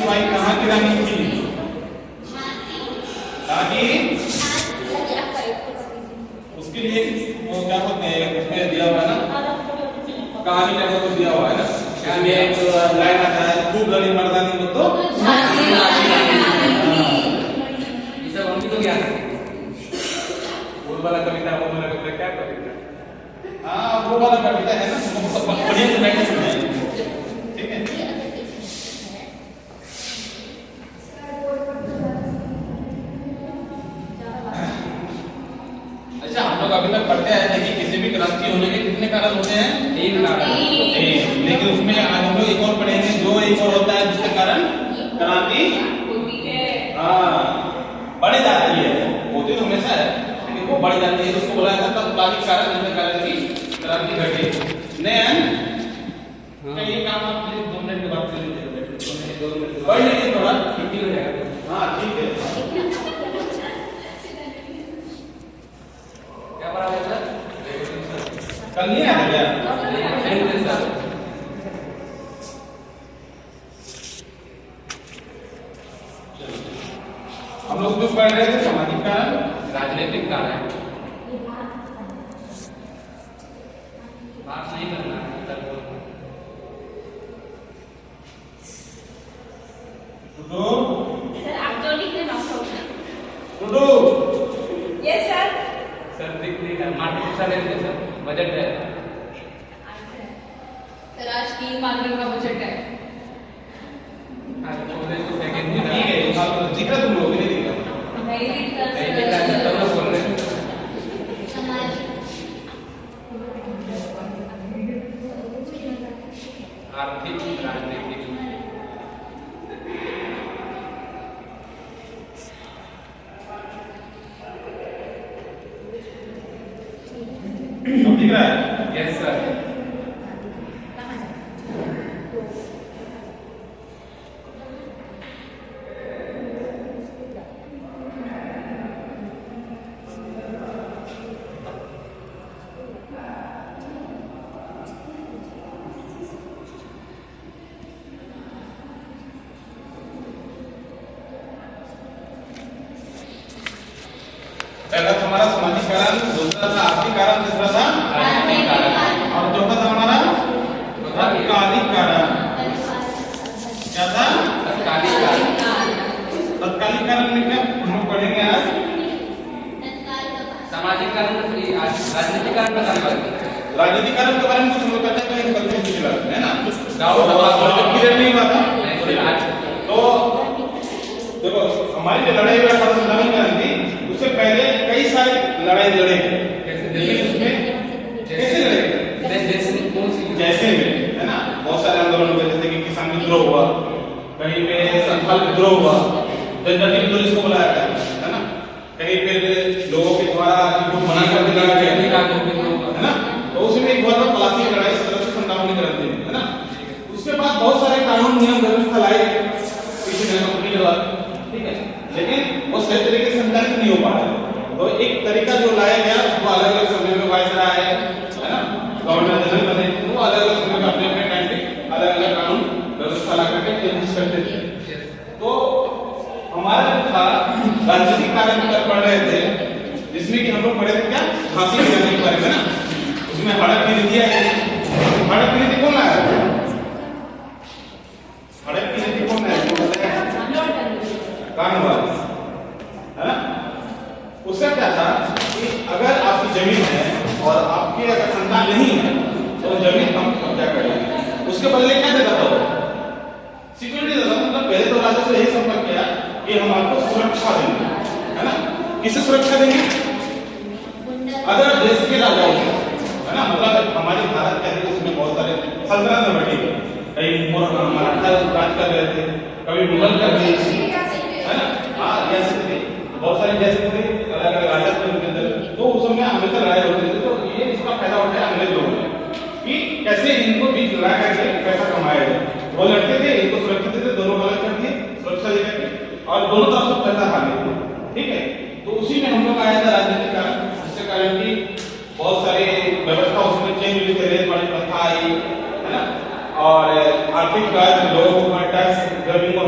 By कहाँ की रानी थी? ताकि उसके लिए वो क्या होते हैं, उसमें दिया हुआ है ना, कहानी में वो दिया हुआ है ना, इसमें एक लाइन आता है, खूब लड़ी मर्दानी को तो ये सब हमको तो ज्ञान है। वो वाला कविता क्या कविता? हाँ वो वाला कविता है ना, बढ़िया से बैठ सकते हैं, ठीक है। अच्छा हम लोग अभी तक पढ़ते आए थे कि किसी भी क्रांति होने के कितने कारण होते हैं? 3 कारण। लेकिन उसमें आज हम लोग एक और पढ़ेंगे, जो एक और होता है जिसके कारण क्रांति हाँ बढ़ जाती है, होती तो हमेशा है लेकिन वो बढ़ जाती है, उसको बोला जाता है तात्कालिक कारण, जिसके कारण की क्रांति घटे। नयन क्या ये काम आप 2 मिनट के बाद कर लीजिए, पढ़ लीजिए थोड़ा, ठीक हो जाएगा। हाँ ठीक है। क्या पढ़ा है सर? कल नहीं आया क्या? हम लोग जो पढ़ रहे थे सामाजिक कारण, राजनीतिक कारण, बात नहीं करना है। सर आप जो लिख रहे हैं यस सर। सर दिख नहीं रहा, मार्केट सर है सर, बजट है सर आज 3 मार्केट का बजट है। आज कॉलेज को सेकंड में ठीक है, आप दिख रहा तुम लोग नहीं दिख रहा? नहीं दिख रहा नहीं दिख रहा, तब लोग बोल रहे हैं आर्थिक राजनीतिक। सब दिख रहा है? Yes sir. पहला था हमारा सामाजिक कारण, दूसरा था आर्थिक कारण, तीसरा था राजनीतिक कारण, और चौथा था हमारा तत्कालिक कारण। क्या था? तत्कालिक कारण। तत्कालिक कारण में क्या हम लोग पढ़ेंगे आज? सामाजिक कारण, राजनीतिक कारण का राजनीतिक कारण के बारे में कुछ हम लोग कहते हैं कहीं पिछला है ना, डाउट क्लियर नहीं हुआ था। तो देखो हमारी जो लड़ाई हुआ संविधान कारण थी, उससे पहले कई सारे लड़ाई लड़े, लेकिन उसमें कैसे लड़े? जैसे में है ना, बहुत सारे आंदोलन हुए, जैसे कि किसान विद्रोह हुआ, कहीं पे संथाल विद्रोह हुआ, जनजाति विद्रोह इसको बुलाया गया है ना, कहीं पे लोगों के द्वारा रिपोर्ट बना कर दिया गया है ना, तो उसमें एक बहुत बड़ा पलासी लड़ाई 1757 में करती है ना। उसके बाद बहुत सारे कानून नियम व्यवस्था लाए पीछे कंपनी के बाद, ठीक है, लेकिन वो सही तरीके से संचालित नहीं हो पा रहा। तो एक तरीका जो लाया गया वो अलग अलग समय में वायसराय है ना, गवर्नर जनरल बने, वो अलग अलग समय में अपने टाइम पे अलग अलग कानून व्यवस्था ला करके चेंजेस करते थे। तो हमारा जो था राजनीतिक कारण पर पढ़ रहे थे, जिसमें कि हम लोग पढ़े थे क्या, फांसी के बारे में ना, उसमें हड़प की नीति आई। हड़प की नीति कौन लाया? हड़प की नीति कौन लाया? कानून है ना। उसका क्या था कि अगर आपकी जमीन है और आपके अगर संतान नहीं है तो जमीन हम कब्जा कर लेंगे, उसके बदले क्या देता था? सिक्योरिटी देता था। मतलब पहले तो राजा से यही संपर्क किया कि हम आपको सुरक्षा देंगे, है ना। किसे सुरक्षा देंगे? अगर देश के राजाओं से, है ना, मतलब हमारे भारत के अंदर उसमें बहुत सारे सल्तनत में बैठे, कई मराठा राज कर रहे थे, कभी मुगल कर रहे थे, है ना। हाँ रियासत थे, बहुत सारी रियासत थे, अलग अलग राजा थे उनके अंदर, तो उस समय हमेशा लड़ाई होती थी। तो ये इसका फायदा उठाया अंग्रेज लोगों ने कि कैसे इनको बीच लड़ा करके पैसा कमाया जाए। वो लड़ते थे, इनको सुरक्षित देते, दोनों गलत कर दिए सुरक्षा देकर के, और दोनों तरफ से पैसा खा लेते, ठीक है। तो उसी में हम लोग आया था राजनीतिक कारण, जिसके कारण की बहुत सारी व्यवस्था उसमें चेंज हुई थी, रेल वाली प्रथा आई, है ना, और आर्थिक कार्य लोगों को टैक्स जमीन को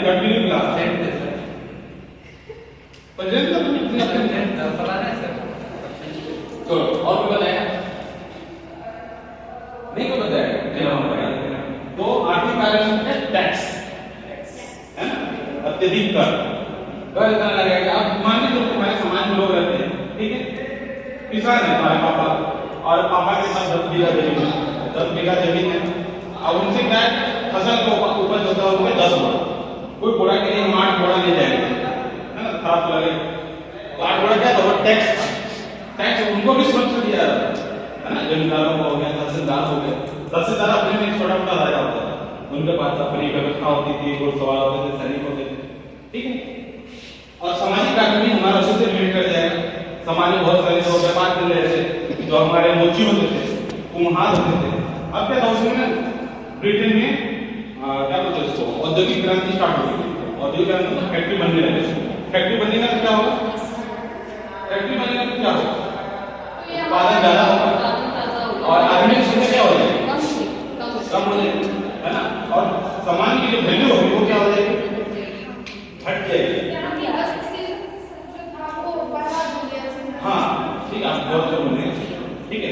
कंटिन्यू क्लास प्रेजेंट का तो और भी बताया नहीं को बताया तो आर्थिक कार्य है टैक्स है ना अत्यधिक कर इतना लगेगा। अब मान लीजिए तुम्हारे समाज में लोग रहते हैं ठीक है किसान है तुम्हारे पापा और पापा के पास 10 बीघा जमीन है 10 बीघा जमीन है अब उनसे क्या फसल को उपज होता है 10 बोरा कोई बोरा के लिए 8 बोरा ले जाएगा है ना खराब लगे तो 8 बोरा क्या तो टैक्स उनको भी सुरक्षा दिया है ना जमींदारों को हो गया तहसीलदार हो गए तहसीलदार अपने में छोटा मोटा राजा होता है उनके पास अपनी व्यवस्था होती थी घुड़सवार होते थे सैनिक होते थे ठीक है। और सामाजिक कार्य भी हमारा उसी से रिलेट कर जाएगा। समाज में बहुत सारे लोग व्यापार कर रहे थे जो हमारे मोची होते थे कुम्हार होते थे अब क्या था उसमें ब्रिटेन में क्या बोलते हैं उसको औद्योगिक क्रांति स्टार्ट हो गई औद्योगिक क्रांति फैक्ट्री बनने लगे फैक्ट्री बनने का क्या होगा फैक्ट्री बनने का क्या होगा उत्पादन ज्यादा होगा और आदमी की संख्या क्या हो जाएगी कम हो जाएगी है ना और सामान की जो वैल्यू होगी वो क्या हो जाएगी घट जाएगी। हाँ ठीक है आप बहुत बोल रहे हैं ठीक है